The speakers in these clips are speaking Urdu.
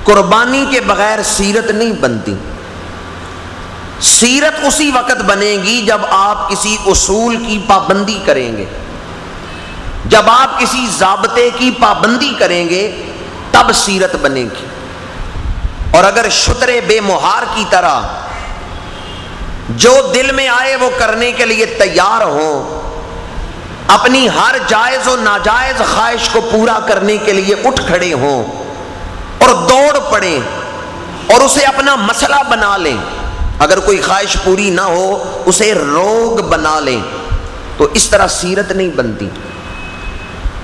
قربانی کے بغیر سیرت نہیں بنتی. سیرت اسی وقت بنے گی جب آپ کسی اصول کی پابندی کریں گے، جب آپ کسی ضابطے کی پابندی کریں گے تب سیرت بنے گی. اور اگر شترے بے مہار کی طرح جو دل میں آئے وہ کرنے کے لیے تیار ہوں، اپنی ہر جائز و ناجائز خواہش کو پورا کرنے کے لیے اٹھ کھڑے ہوں اور دوڑ پڑیں اور اسے اپنا مسئلہ بنا لیں، اگر کوئی خواہش پوری نہ ہو اسے روگ بنا لیں، تو اس طرح سیرت نہیں بنتی.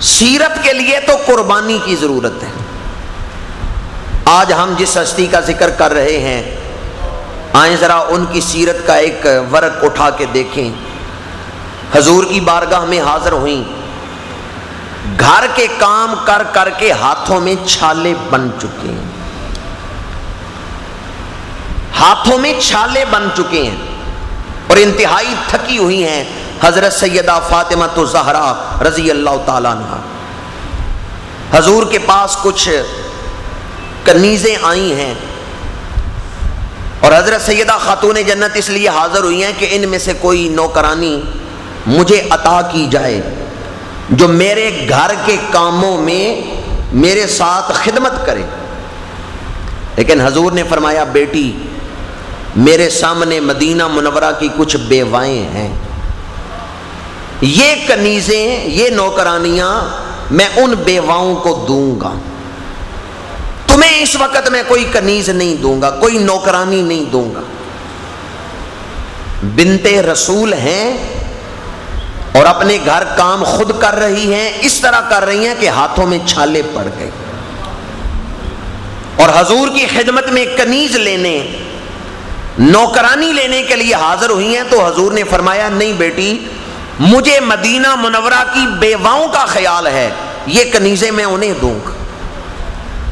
سیرت کے لیے تو قربانی کی ضرورت ہے. آج ہم جس ہستی کا ذکر کر رہے ہیں، آئیں ذرا ان کی سیرت کا ایک ورق اٹھا کے دیکھیں. حضور کی بارگاہ میں حاضر ہوئیں، گھر کے کام کر کر کے ہاتھوں میں چھالے بن چکے ہیں، ہاتھوں میں چھالے بن چکے ہیں اور انتہائی تھکی ہوئی ہیں. حضرت سیدہ فاطمہ الزہرا رضی اللہ تعالیٰ عنہ حضور کے پاس کچھ کنیزیں آئی ہیں اور حضرت سیدہ خاتون جنت اس لیے حاضر ہوئی ہیں کہ ان میں سے کوئی نوکرانی مجھے عطا کی جائے جو میرے گھر کے کاموں میں میرے ساتھ خدمت کرے. لیکن حضور نے فرمایا بیٹی میرے سامنے مدینہ منورہ کی کچھ بیوائیں ہیں، یہ کنیزیں یہ نوکرانیاں میں ان بیواؤں کو دوں گا، تمہیں اس وقت میں کوئی کنیز نہیں دوں گا، کوئی نوکرانی نہیں دوں گا. بنت رسول ہیں اور اپنے گھر کام خود کر رہی ہیں، اس طرح کر رہی ہیں کہ ہاتھوں میں چھالے پڑ گئے اور حضور کی خدمت میں کنیز لینے نوکرانی لینے کے لیے حاضر ہوئی ہیں. تو حضور نے فرمایا نہیں بیٹی مجھے مدینہ منورہ کی بیواؤں کا خیال ہے، یہ کنیزیں میں انہیں دوں گا.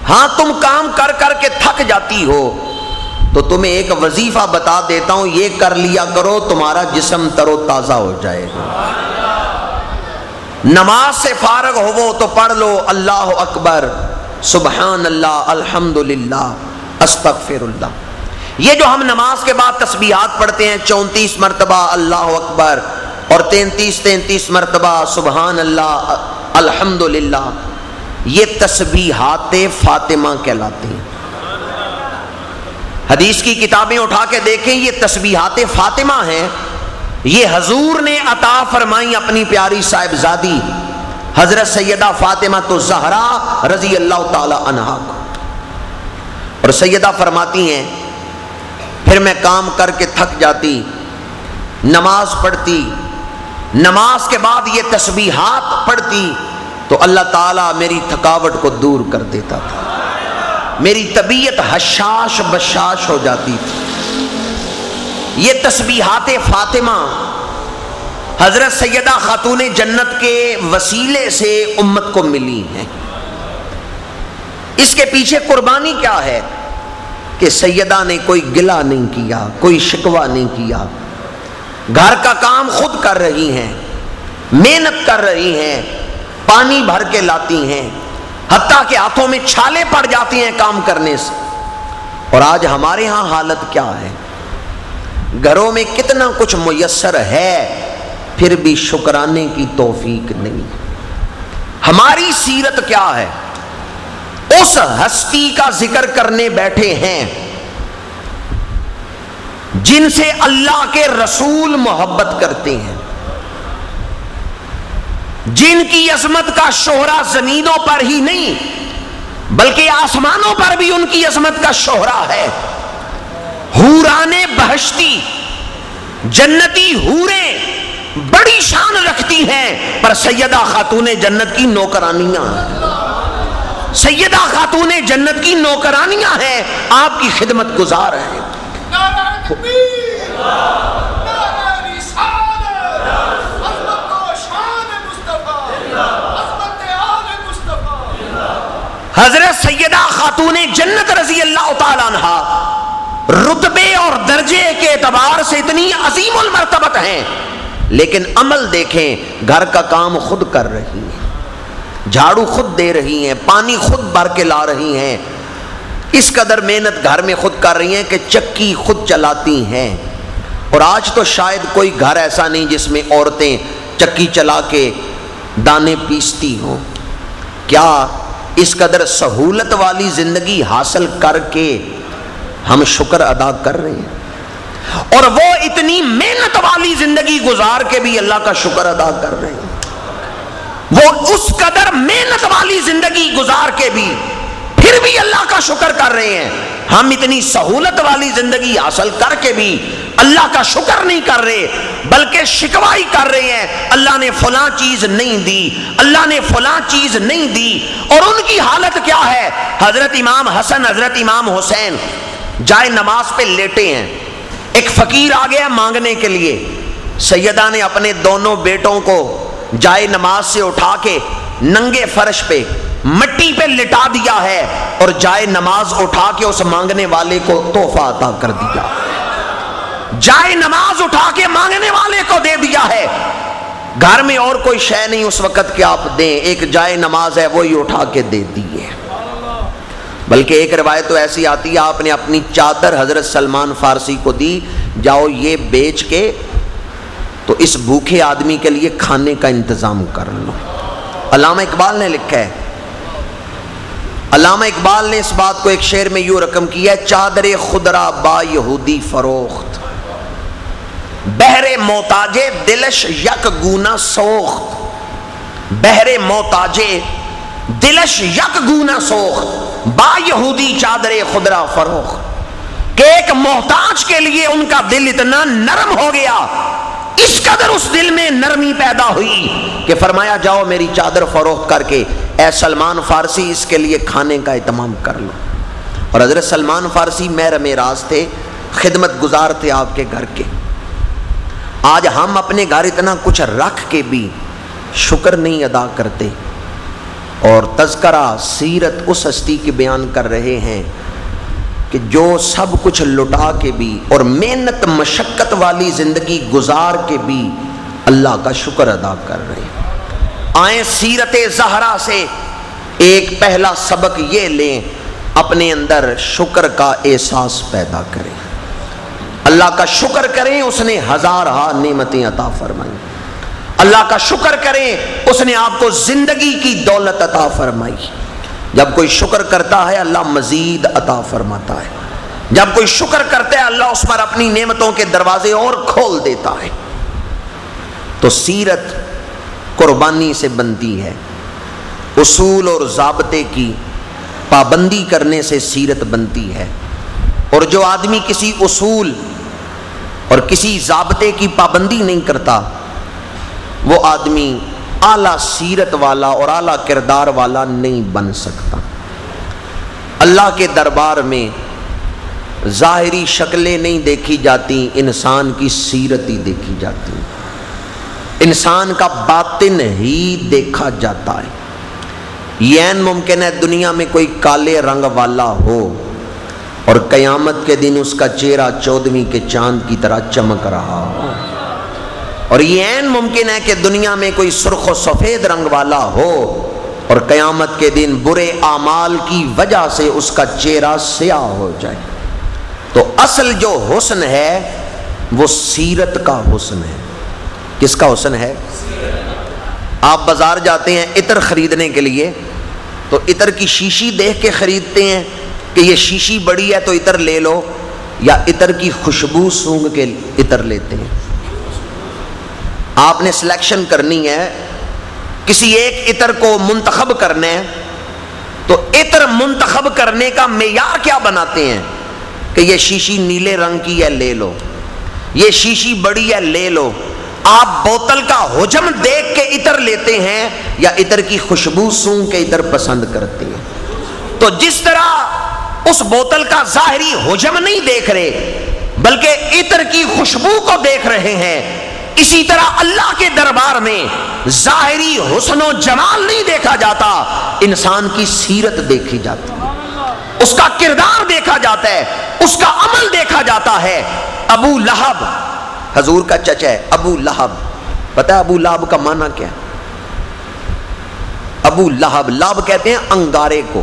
ہاں تم کام کر کر کے تھک جاتی ہو تو تمہیں ایک وظیفہ بتا دیتا ہوں، یہ کر لیا کرو تمہارا جسم تر و تازہ ہو جائے گا. نماز سے فارغ ہو تو پڑھ لو اللہ اکبر سبحان اللہ الحمدللہ استغفر اللہ. یہ جو ہم نماز کے بعد تسبیحات پڑھتے ہیں 34 مرتبہ اللہ اکبر اور 33 مرتبہ سبحان اللہ الحمدللہ، یہ تسبیحات فاطمہ کہلاتی ہیں. حدیث کی کتابیں اٹھا کے دیکھیں، یہ تسبیحات فاطمہ ہیں، یہ حضور نے عطا فرمائی اپنی پیاری صاحبزادی حضرت سیدہ فاطمہ الزہرا رضی اللہ تعالی عنہا کو. اور سیدہ فرماتی ہیں پھر میں کام کر کے تھک جاتی، نماز پڑھتی، نماز کے بعد یہ تسبیحات پڑھتی تو اللہ تعالیٰ میری تھکاوٹ کو دور کر دیتا تھا، میری طبیعت حشاش بشاش ہو جاتی تھی. یہ تسبیحات فاطمہ حضرت سیدہ خاتون جنت کے وسیلے سے امت کو ملی ہیں. اس کے پیچھے قربانی کیا ہے کہ سیدہ نے کوئی گلہ نہیں کیا، کوئی شکوہ نہیں کیا، گھر کا کام خود کر رہی ہیں، محنت کر رہی ہیں، پانی بھر کے لاتی ہیں، حتیٰ کہ ہاتھوں میں چھالے پڑ جاتی ہیں کام کرنے سے. اور آج ہمارے ہاں حالت کیا ہے؟ گھروں میں کتنا کچھ میسر ہے پھر بھی شکرانے کی توفیق نہیں. ہماری سیرت کیا ہے؟ اس ہستی کا ذکر کرنے بیٹھے ہیں جن سے اللہ کے رسول محبت کرتے ہیں، جن کی عظمت کا شہرا زمینوں پر ہی نہیں بلکہ آسمانوں پر بھی ان کی عظمت کا شہرا ہے. حوران بہشتی جنتی حوریں بڑی شان رکھتی ہیں، پر سیدہ خاتون جنت کی نوکرانیاں ہیں، سیدہ خاتون جنت کی نوکرانیاں ہیں، آپ کی خدمت گزار ہیں. حضرت سیدہ خاتون جنت رضی اللہ تعالی عنہا رتبے اور درجے کے اعتبار سے اتنی عظیم المرتبت ہیں، لیکن عمل دیکھیں، گھر کا کام خود کر رہی ہیں، جھاڑو خود دے رہی ہیں، پانی خود بھر کے لا رہی ہیں. اس قدر محنت گھر میں خود کر رہی ہیں کہ چکی خود چلاتی ہیں. اور آج تو شاید کوئی گھر ایسا نہیں جس میں عورتیں چکی چلا کے دانے پیستی ہوں. کیا اس قدر سہولت والی زندگی حاصل کر کے ہم شکر ادا کر رہے ہیں؟ اور وہ اتنی محنت والی زندگی گزار کے بھی اللہ کا شکر ادا کر رہے ہیں. وہ اس قدر محنت والی زندگی گزار کے بھی پھر بھی اللہ کا شکر کر رہے ہیں. ہم اتنی سہولت والی زندگی حاصل کر کے بھی اللہ کا شکر نہیں کر رہے، بلکہ شکوائی کر رہے ہیں اللہ نے فلاں چیز نہیں دی، اللہ نے فلاں چیز نہیں دی. اور ان کی حالت کیا ہے؟ حضرت امام حسن، حضرت امام حسین جائے نماز پہ لیٹے ہیں. ایک فقیر آ گیا مانگنے کے لیے. سیدہ نے اپنے دونوں بیٹوں کو جائے نماز سے اٹھا کے ننگے فرش پہ مٹی پہ لٹا دیا ہے اور جائے نماز اٹھا کے اس مانگنے والے کو تحفہ عطا کر دیا. جائے نماز اٹھا کے مانگنے والے کو دے دیا ہے. گھر میں اور کوئی شے نہیں اس وقت کہ آپ دیں، ایک جائے نماز ہے وہی اٹھا کے دے دی ہے. بلکہ ایک روایت تو ایسی آتی ہے آپ نے اپنی چادر حضرت سلمان فارسی کو دی، جاؤ یہ بیچ کے تو اس بھوکے آدمی کے لیے کھانے کا انتظام کر لو. علامہ اقبال نے لکھا ہے، علامہ اقبال نے اس بات کو ایک شعر میں یوں رقم کیا ہے: چادر خدرا با یہودی فروخت، بہر محتاج دلش یک گونا سوخت. بہر محتاج دلش یک گونا سوخت، با یہودی چادر خدرا فروخت. کہ ایک محتاج کے لیے ان کا دل اتنا نرم ہو گیا، اس قدر اس دل میں نرمی پیدا ہوئی کہ فرمایا جاؤ میری چادر فروخت کر کے اے سلمان فارسی اس کے لیے کھانے کا اہتمام کر لو. اور حضرت سلمان فارسی محرم راز تھے، خدمت گزار تھے آپ کے گھر کے. آج ہم اپنے گھر اتنا کچھ رکھ کے بھی شکر نہیں ادا کرتے. اور تذکرہ سیرت اس ہستی کی بیان کر رہے ہیں کہ جو سب کچھ لٹا کے بھی اور محنت مشقت والی زندگی گزار کے بھی اللہ کا شکر ادا کر رہے ہیں. آئیں سیرت زہرا سے ایک پہلا سبق یہ لیں، اپنے اندر شکر کا احساس پیدا کریں. اللہ کا شکر کریں، اس نے ہزارہ نعمتیں عطا فرمائی. اللہ کا شکر کریں، اس نے آپ کو زندگی کی دولت عطا فرمائی. جب کوئی شکر کرتا ہے اللہ مزید عطا فرماتا ہے. جب کوئی شکر کرتا ہے اللہ اس پر اپنی نعمتوں کے دروازے اور کھول دیتا ہے. تو سیرت قربانی سے بنتی ہے. اصول اور ضابطے کی پابندی کرنے سے سیرت بنتی ہے. اور جو آدمی کسی اصول اور کسی ضابطے کی پابندی نہیں کرتا وہ آدمی اعلیٰ سیرت والا اور اعلیٰ کردار والا نہیں بن سکتا. اللہ کے دربار میں ظاہری شکلیں نہیں دیکھی جاتی، انسان کی سیرت ہی دیکھی جاتی. انسان کا باطن ہی دیکھا جاتا ہے. یہ عین ممکن ہے دنیا میں کوئی کالے رنگ والا ہو اور قیامت کے دن اس کا چہرہ 14ویں کے چاند کی طرح چمک رہا ہو. اور یہ عین ممکن ہے کہ دنیا میں کوئی سرخ و سفید رنگ والا ہو اور قیامت کے دن برے اعمال کی وجہ سے اس کا چہرہ سیاہ ہو جائے. تو اصل جو حسن ہے وہ سیرت کا حسن ہے. کس کا حسن ہے؟ آپ بازار جاتے ہیں عطر خریدنے کے لیے تو عطر کی شیشی دیکھ کے خریدتے ہیں کہ یہ شیشی بڑی ہے تو عطر لے لو، یا عطر کی خوشبو سونگھ کے عطر لیتے ہیں؟ آپ نے سلیکشن کرنی ہے، کسی ایک عطر کو منتخب کرنا ہے تو عطر منتخب کرنے کا معیار کیا بناتے ہیں کہ یہ شیشی نیلے رنگ کی ہے لے لو، یہ شیشی بڑی ہے لے لو. آپ بوتل کا حجم دیکھ کے عطر لیتے ہیں یا عطر کی خوشبو سونگھ کے عطر پسند کرتے ہیں؟ تو جس طرح اس بوتل کا ظاہری حجم نہیں دیکھ رہے بلکہ عطر کی خوشبو کو دیکھ رہے ہیں، اسی طرح اللہ کے دربار میں ظاہری حسن و جمال نہیں دیکھا جاتا، انسان کی سیرت دیکھی جاتی ہے، اس کا کردار دیکھا جاتا ہے، اس کا عمل دیکھا جاتا ہے. ابو لہب حضور کا چچا ہے. ابو لہب، پتہ ہے ابو لہب کا معنی کیا ہے؟ ابو لہب، لہب کہتے ہیں انگارے کو.